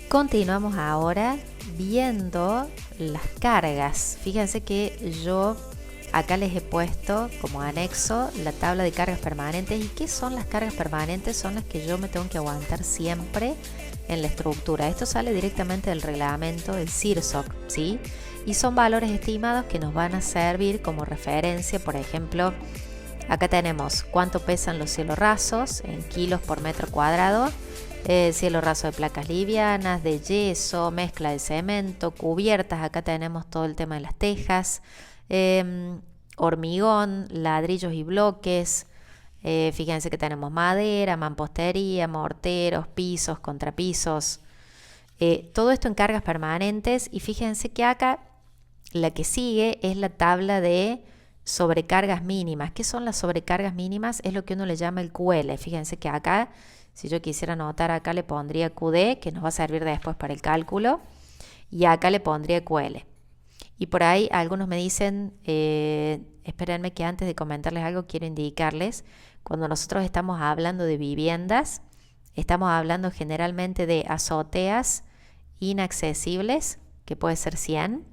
Continuamos ahora viendo las cargas. Fíjense que yo acá les he puesto como anexo la tabla de cargas permanentes. ¿Y qué son las cargas permanentes? Son las que yo me tengo que aguantar siempre en la estructura. Esto sale directamente del reglamento del CIRSOC, ¿sí? Y son valores estimados que nos van a servir como referencia. Por ejemplo, acá tenemos cuánto pesan los cielos rasos en kilos por metro cuadrado. Cielo raso de placas livianas, de yeso, mezcla de cemento, cubiertas. Acá tenemos todo el tema de las tejas, hormigón, ladrillos y bloques. Fíjense que tenemos madera, mampostería, morteros, pisos, contrapisos. Todo esto en cargas permanentes. Y fíjense que acá la que sigue es la tabla de sobrecargas mínimas. ¿Qué son las sobrecargas mínimas? Es lo que uno le llama el QL. Fíjense que acá, si yo quisiera anotar acá, le pondría QD, que nos va a servir después para el cálculo, y acá le pondría QL. Y por ahí algunos me dicen, espérenme que antes de comentarles algo quiero indicarles, cuando nosotros estamos hablando de viviendas, estamos hablando generalmente de azoteas inaccesibles, que puede ser 100,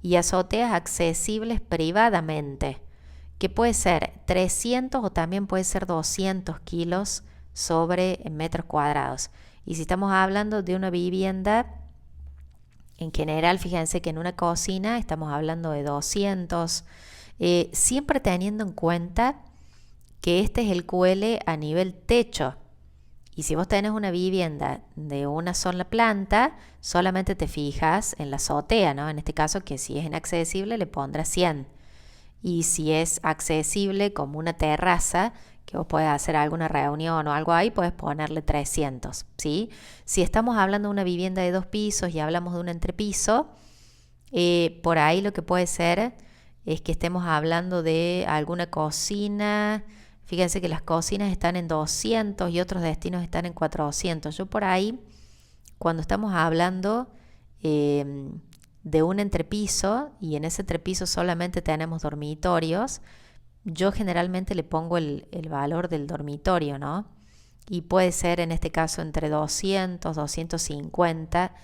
y azoteas accesibles privadamente, que puede ser 300 o también puede ser 200 kilos sobre metros cuadrados. Y si estamos hablando de una vivienda, en general, fíjense que en una cocina estamos hablando de 200, siempre teniendo en cuenta que este es el QL a nivel techo. Y si vos tenés una vivienda de una sola planta, solamente te fijas en la azotea, ¿no? En este caso, que si es inaccesible le pondrás 100. Y si es accesible como una terraza, que vos podés hacer alguna reunión o algo ahí, podés ponerle 300, ¿sí? Si estamos hablando de una vivienda de 2 pisos y hablamos de un entrepiso, por ahí lo que puede ser es que estemos hablando de alguna cocina. Fíjense que las cocinas están en 200 y otros destinos están en 400. Yo por ahí, cuando estamos hablando de un entrepiso y en ese entrepiso solamente tenemos dormitorios, yo generalmente le pongo el valor del dormitorio, ¿no? Y puede ser en este caso entre 200, 250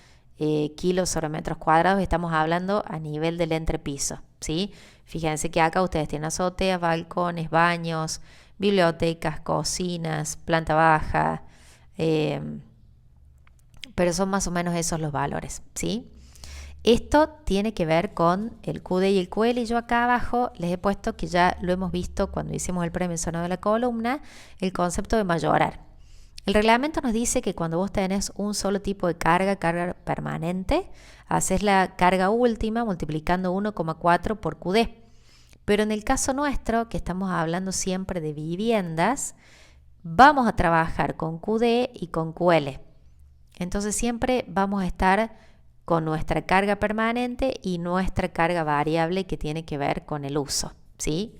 kilos sobre metros cuadrados. Estamos hablando a nivel del entrepiso, ¿sí? Fíjense que acá ustedes tienen azoteas, balcones, baños, bibliotecas, cocinas, planta baja, pero son más o menos esos los valores, ¿sí? Esto tiene que ver con el QD y el QL, y yo acá abajo les he puesto, que ya lo hemos visto cuando hicimos el premencionado de la columna, el concepto de mayorar. El reglamento nos dice que cuando vos tenés un solo tipo de carga permanente, haces la carga última multiplicando 1,4 por QD. Pero en el caso nuestro, que estamos hablando siempre de viviendas, vamos a trabajar con QD y con QL. Entonces siempre vamos a estar con nuestra carga permanente y nuestra carga variable, que tiene que ver con el uso, ¿sí?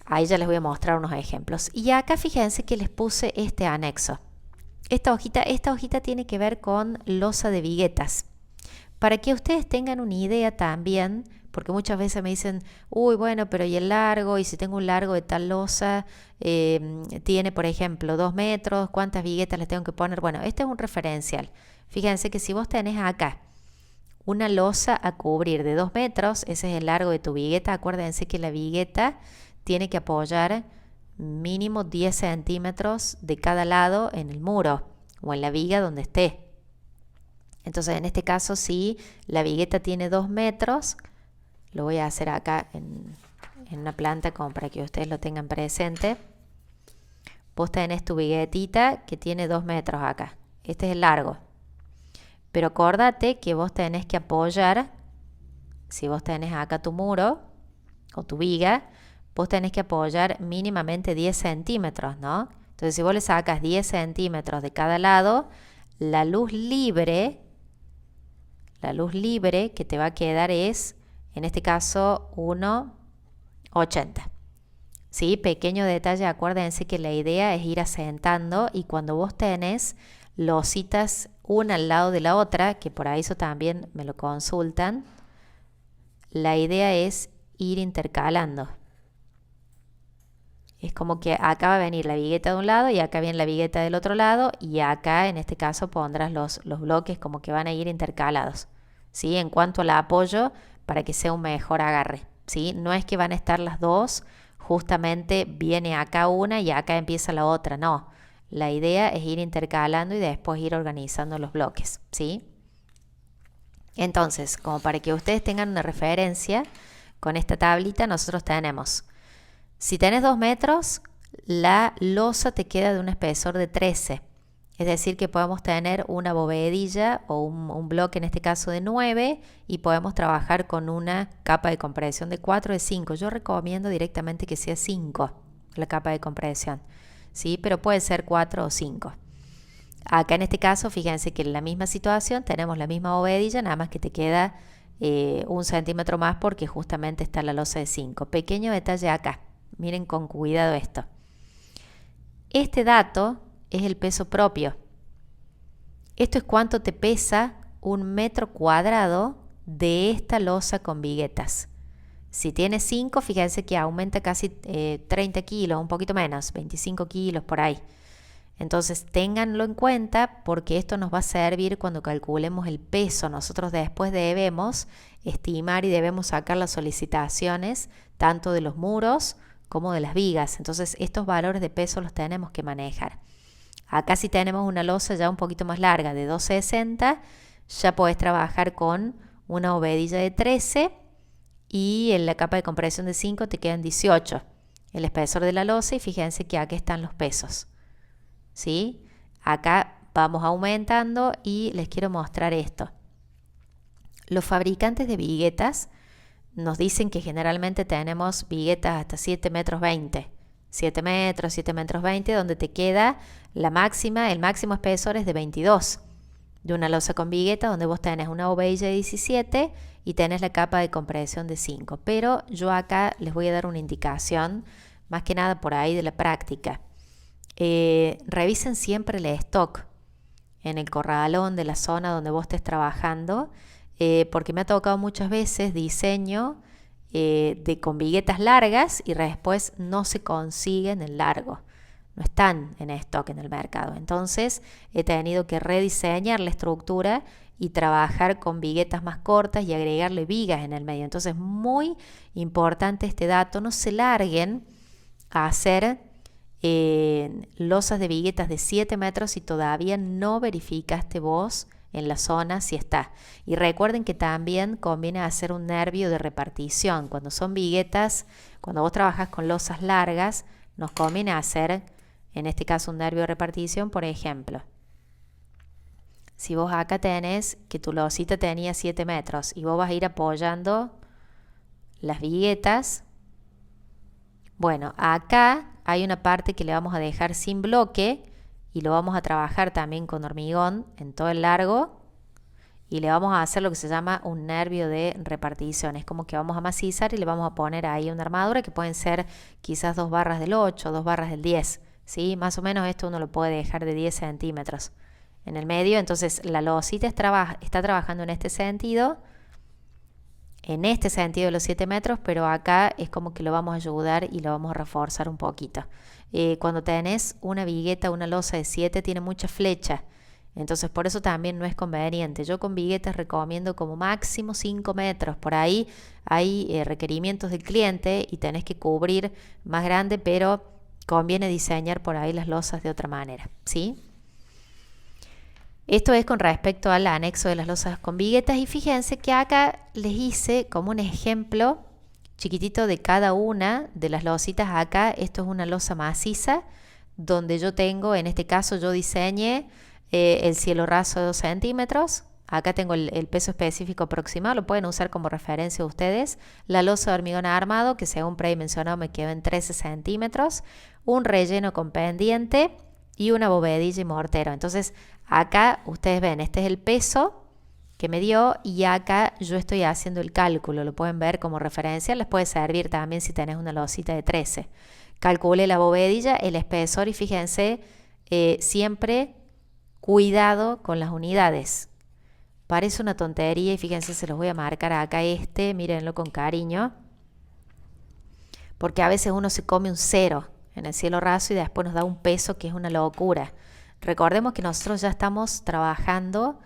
Ahí ya les voy a mostrar unos ejemplos. Y acá fíjense que les puse este anexo. Esta hojita tiene que ver con losa de viguetas. Para que ustedes tengan una idea también, porque muchas veces me dicen, uy, bueno, pero ¿y el largo? Y si tengo un largo de tal losa, tiene, por ejemplo, 2 metros, ¿cuántas viguetas les tengo que poner? Bueno, este es un referencial. Fíjense que si vos tenés acá una losa a cubrir de 2 metros, ese es el largo de tu vigueta. Acuérdense que la vigueta tiene que apoyar mínimo 10 centímetros de cada lado en el muro o en la viga donde esté. Entonces, en este caso, si la vigueta tiene 2 metros, lo voy a hacer acá en una planta como para que ustedes lo tengan presente. Vos tenés tu viguetita que tiene 2 metros acá. Este es el largo. Pero acordate que vos tenés que apoyar, si vos tenés acá tu muro o tu viga, vos tenés que apoyar mínimamente 10 centímetros, ¿no? Entonces, si vos le sacas 10 centímetros de cada lado, la luz libre que te va a quedar es, en este caso, 1,80. ¿Sí? Pequeño detalle, acuérdense que la idea es ir asentando, y cuando vos tenés lositas una al lado de la otra, que por ahí eso también me lo consultan, la idea es ir intercalando. Es como que acá va a venir la vigueta de un lado y acá viene la vigueta del otro lado y acá en este caso pondrás los bloques como que van a ir intercalados, ¿sí? En cuanto al apoyo para que sea un mejor agarre, ¿sí? No es que van a estar las dos, justamente viene acá una y acá empieza la otra, no. La idea es ir intercalando y después ir organizando los bloques, ¿sí? Entonces, como para que ustedes tengan una referencia, con esta tablita nosotros tenemos, si tenés 2 metros, la losa te queda de un espesor de 13. Es decir, que podemos tener una bovedilla o un bloque, en este caso de 9, y podemos trabajar con una capa de compresión de 4 o de 5. Yo recomiendo directamente que sea 5 la capa de compresión, ¿sí? Pero puede ser 4 o 5. Acá en este caso, fíjense que en la misma situación tenemos la misma bovedilla, nada más que te queda 1 centímetro más porque justamente está la losa de 5. Pequeño detalle acá, miren con cuidado esto. Este dato es el peso propio. Esto es cuánto te pesa 1 metro cuadrado de esta losa con viguetas. Si tienes 5, fíjense que aumenta casi 30 kilos, un poquito menos, 25 kilos por ahí. Entonces ténganlo en cuenta porque esto nos va a servir cuando calculemos el peso. Nosotros después debemos estimar y debemos sacar las solicitaciones tanto de los muros como de las vigas. Entonces estos valores de peso los tenemos que manejar. Acá si tenemos una losa ya un poquito más larga de 2,60, ya podés trabajar con una bovedilla de 13 y en la capa de compresión de 5 te quedan 18. El espesor de la losa y fíjense que aquí están los pesos, ¿sí? Acá vamos aumentando y les quiero mostrar esto. Los fabricantes de viguetas nos dicen que generalmente tenemos viguetas hasta 7 metros 20. 7 metros, 7 metros 20, donde te queda la máxima, el máximo espesor es de 22. De una losa con vigueta donde vos tenés una bovedilla de 17 y tenés la capa de compresión de 5. Pero yo acá les voy a dar una indicación, más que nada por ahí de la práctica. Revisen siempre el stock en el corralón de la zona donde vos estés trabajando, porque me ha tocado muchas veces diseño con viguetas largas y después no se consiguen en largo, no están en stock en el mercado. Entonces he tenido que rediseñar la estructura y trabajar con viguetas más cortas y agregarle vigas en el medio. Entonces muy importante este dato, no se larguen a hacer losas de viguetas de 7 metros si todavía no verificaste vos en la zona si está. Y recuerden que también conviene hacer un nervio de repartición. Cuando son viguetas, cuando vos trabajas con losas largas, nos conviene hacer, en este caso, un nervio de repartición. Por ejemplo, si vos acá tenés que tu losita tenía 7 metros y vos vas a ir apoyando las viguetas, bueno, acá hay una parte que le vamos a dejar sin bloque y lo vamos a trabajar también con hormigón en todo el largo y le vamos a hacer lo que se llama un nervio de repartición. Es como que vamos a macizar y le vamos a poner ahí una armadura que pueden ser quizás 2 barras del 8, 2 barras del 10, ¿sí? Más o menos esto uno lo puede dejar de 10 centímetros en el medio. Entonces la losita está trabajando en este sentido de los 7 metros, pero acá es como que lo vamos a ayudar y lo vamos a reforzar un poquito. Cuando tenés una vigueta, una losa de 7, tiene mucha flecha, entonces por eso también no es conveniente. Yo con viguetas recomiendo como máximo 5 metros, por ahí hay requerimientos del cliente y tenés que cubrir más grande, pero conviene diseñar por ahí las losas de otra manera, ¿sí? Esto es con respecto al anexo de las losas con viguetas y fíjense que acá les hice como un ejemplo chiquitito de cada una de las lositas. Acá esto es una losa maciza donde yo tengo, en este caso yo diseñé el cielo raso de 2 centímetros. Acá tengo el peso específico aproximado, lo pueden usar como referencia ustedes. La losa de hormigón armado, que según predimensionado me quedó en 13 centímetros. Un relleno con pendiente y una bovedilla y mortero. Entonces acá ustedes ven, este es el peso que me dio y acá yo estoy haciendo el cálculo, lo pueden ver como referencia, les puede servir también si tenés una losita de 13. Calcule la bovedilla, el espesor y fíjense, siempre cuidado con las unidades. Parece una tontería y fíjense, se los voy a marcar acá mírenlo con cariño, porque a veces uno se come un 0 en el cielo raso y después nos da un peso que es una locura. Recordemos que nosotros ya estamos trabajando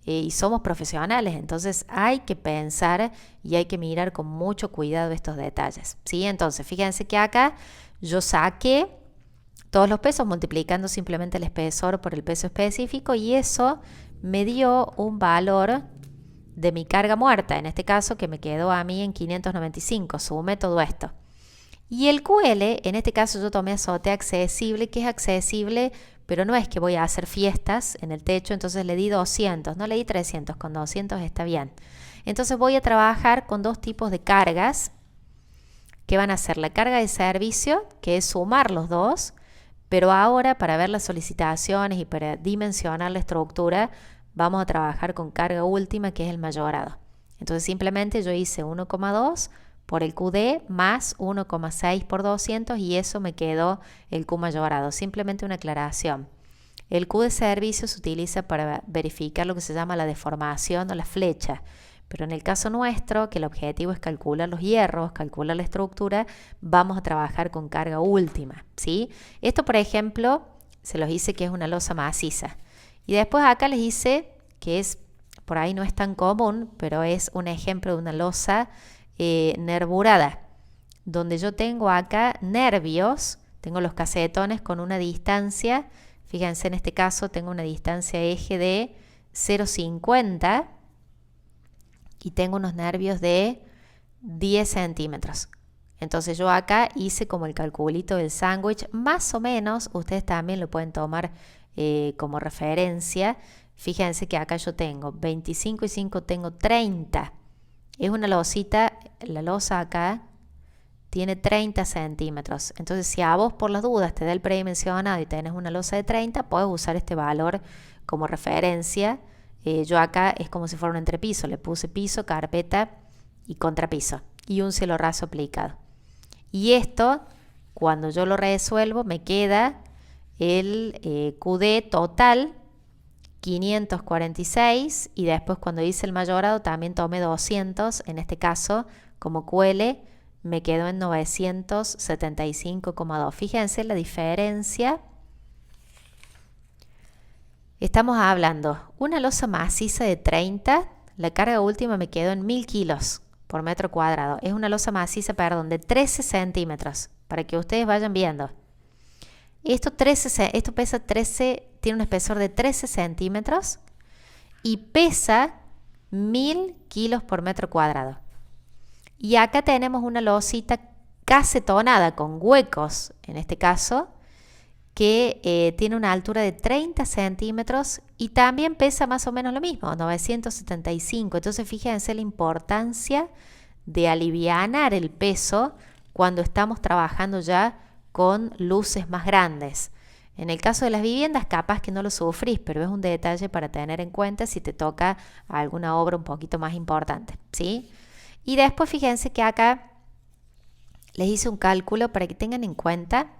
y somos profesionales, entonces hay que pensar y hay que mirar con mucho cuidado estos detalles, ¿sí? Entonces, fíjense que acá yo saqué todos los pesos multiplicando simplemente el espesor por el peso específico y eso me dio un valor de mi carga muerta, en este caso que me quedó a mí en 595, sumé todo esto. Y el QL, en este caso yo tomé azote accesible, que es accesible, pero no es que voy a hacer fiestas en el techo, entonces le di 200, no le di 300, con 200 está bien. Entonces voy a trabajar con dos tipos de cargas, que van a ser la carga de servicio, que es sumar los dos, pero ahora para ver las solicitaciones y para dimensionar la estructura, vamos a trabajar con carga última, que es el mayorado. Entonces simplemente yo hice 1,2 por el QD más 1,6 por 200 y eso me quedó el Q mayorado. Simplemente una aclaración. El Q de servicio se utiliza para verificar lo que se llama la deformación o la flecha. Pero en el caso nuestro, que el objetivo es calcular los hierros, calcular la estructura, vamos a trabajar con carga última, ¿sí? Esto, por ejemplo, se los hice que es una losa maciza. Y después acá les hice que es, por ahí no es tan común, pero es un ejemplo de una losa nervurada, donde yo tengo acá nervios, tengo los casetones con una distancia, fíjense en este caso tengo una distancia eje de 0,50 y tengo unos nervios de 10 centímetros. Entonces yo acá hice como el calculito del sándwich, más o menos, ustedes también lo pueden tomar como referencia. Fíjense que acá yo tengo 25 y 5, tengo 30. Es una losita, la losa acá tiene 30 centímetros. Entonces si a vos por las dudas te da el predimensionado y tenés una losa de 30, puedes usar este valor como referencia. Yo acá es como si fuera un entrepiso, le puse piso, carpeta y contrapiso y un cielo raso aplicado. Y esto, cuando yo lo resuelvo, me queda el QD total 546 y después cuando hice el mayorado también tomé 200, en este caso como QL me quedó en 975,2. Fíjense la diferencia. Estamos hablando una losa maciza de 30, la carga última me quedó en 1000 kilos por metro cuadrado. Es una losa maciza, perdón, de 13 centímetros, para que ustedes vayan viendo. Esto pesa 13, tiene un espesor de 13 centímetros y pesa 1000 kilos por metro cuadrado. Y acá tenemos una losita casetonada con huecos, en este caso, que tiene una altura de 30 centímetros y también pesa más o menos lo mismo, 975. Entonces fíjense la importancia de alivianar el peso cuando estamos trabajando ya con luces más grandes. En el caso de las viviendas capaz que no lo sufrís, pero es un detalle para tener en cuenta si te toca alguna obra un poquito más importante, ¿sí? Y después fíjense que acá les hice un cálculo para que tengan en cuenta.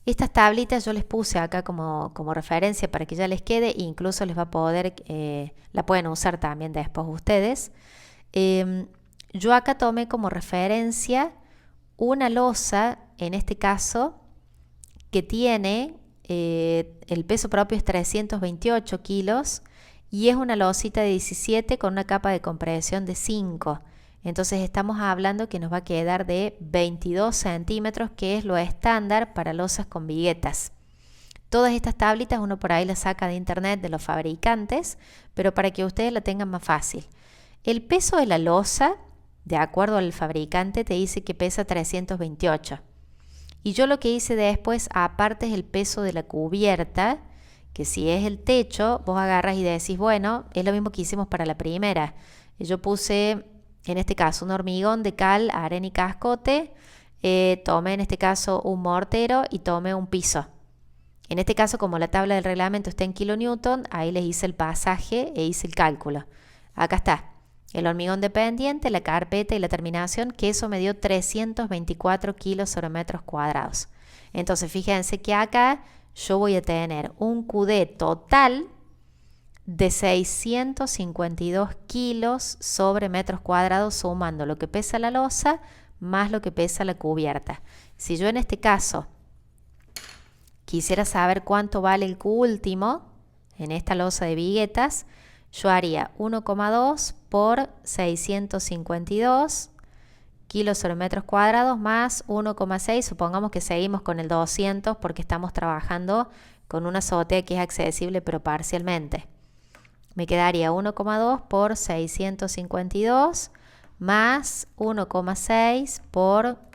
Estas tablitas yo les puse acá como referencia para que ya les quede e incluso les va a poder, la pueden usar también después ustedes. Yo acá tomé como referencia una losa, en este caso, que tiene, el peso propio es 328 kilos y es una losita de 17 con una capa de compresión de 5. Entonces estamos hablando que nos va a quedar de 22 centímetros, que es lo estándar para losas con viguetas. Todas estas tablitas uno por ahí las saca de internet de los fabricantes, pero para que ustedes la tengan más fácil. El peso de la losa, de acuerdo al fabricante, te dice que pesa 328. Y yo lo que hice después, aparte es el peso de la cubierta, que si es el techo, vos agarras y decís, bueno, es lo mismo que hicimos para la primera. Yo puse, en este caso, un hormigón de cal, arena y cascote. Tomé en este caso un mortero y tomé un piso. En este caso, como la tabla del reglamento está en kilonewton, ahí les hice el pasaje e hice el cálculo. Acá está. El hormigón dependiente, la carpeta y la terminación, que eso me dio 324 kilos sobre metros cuadrados. Entonces, fíjense que acá yo voy a tener un QD total de 652 kilos sobre metros cuadrados, sumando lo que pesa la losa más lo que pesa la cubierta. Si yo en este caso quisiera saber cuánto vale el Q último en esta losa de viguetas, yo haría 1,2 por 652 kilos sobre metros cuadrados más 1,6, supongamos que seguimos con el 200 porque estamos trabajando con una azotea que es accesible pero parcialmente. Me quedaría 1,2 por 652 más 1,6 por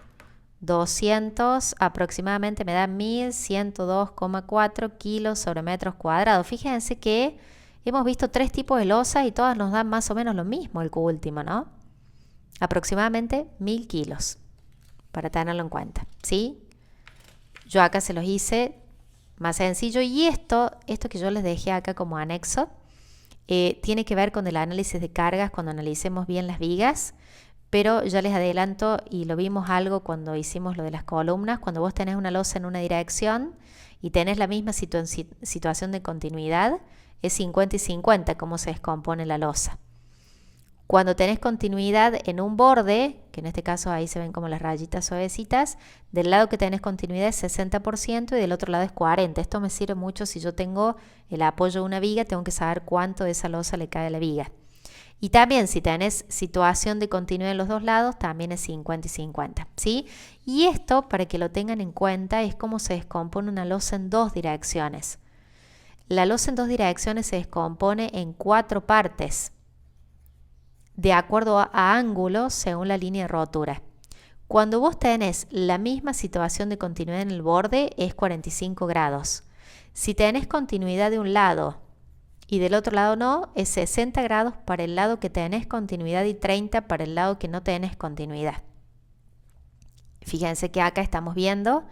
200, aproximadamente me da 1102,4 kilos sobre metros cuadrados. Fíjense que hemos visto 3 tipos de losas y todas nos dan más o menos lo mismo el Q último, ¿no? Aproximadamente 1000 kilos, para tenerlo en cuenta, ¿sí? Yo acá se los hice más sencillo y esto que yo les dejé acá como anexo tiene que ver con el análisis de cargas cuando analicemos bien las vigas, pero ya les adelanto y lo vimos algo cuando hicimos lo de las columnas, cuando vos tenés una losa en una dirección y tenés la misma situación de continuidad, es 50 y 50 cómo se descompone la losa. Cuando tenés continuidad en un borde, que en este caso ahí se ven como las rayitas suavecitas, del lado que tenés continuidad es 60% y del otro lado es 40%. Esto me sirve mucho si yo tengo el apoyo de una viga, tengo que saber cuánto de esa losa le cae a la viga. Y también si tenés situación de continuidad en los dos lados, también es 50 y 50, ¿sí? Y esto, para que lo tengan en cuenta, es cómo se descompone una losa en dos direcciones. La losa en dos direcciones se descompone en 4 partes, de acuerdo a ángulos según la línea de rotura. Cuando vos tenés la misma situación de continuidad en el borde, es 45 grados. Si tenés continuidad de un lado y del otro lado no, es 60 grados para el lado que tenés continuidad y 30 para el lado que no tenés continuidad. Fíjense que acá estamos viendo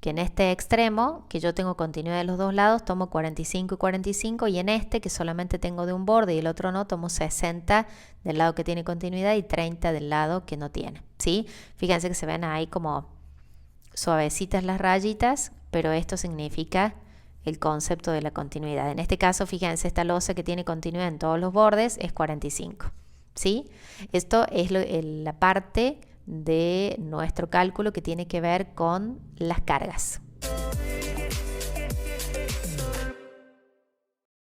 que en este extremo, que yo tengo continuidad de los dos lados, tomo 45 y 45, y en este, que solamente tengo de un borde y el otro no, tomo 60 del lado que tiene continuidad y 30 del lado que no tiene, ¿sí? Fíjense que se ven ahí como suavecitas las rayitas, pero esto significa el concepto de la continuidad. En este caso, fíjense, esta losa que tiene continuidad en todos los bordes es 45, ¿sí? Esto es la parte de nuestro cálculo que tiene que ver con las cargas.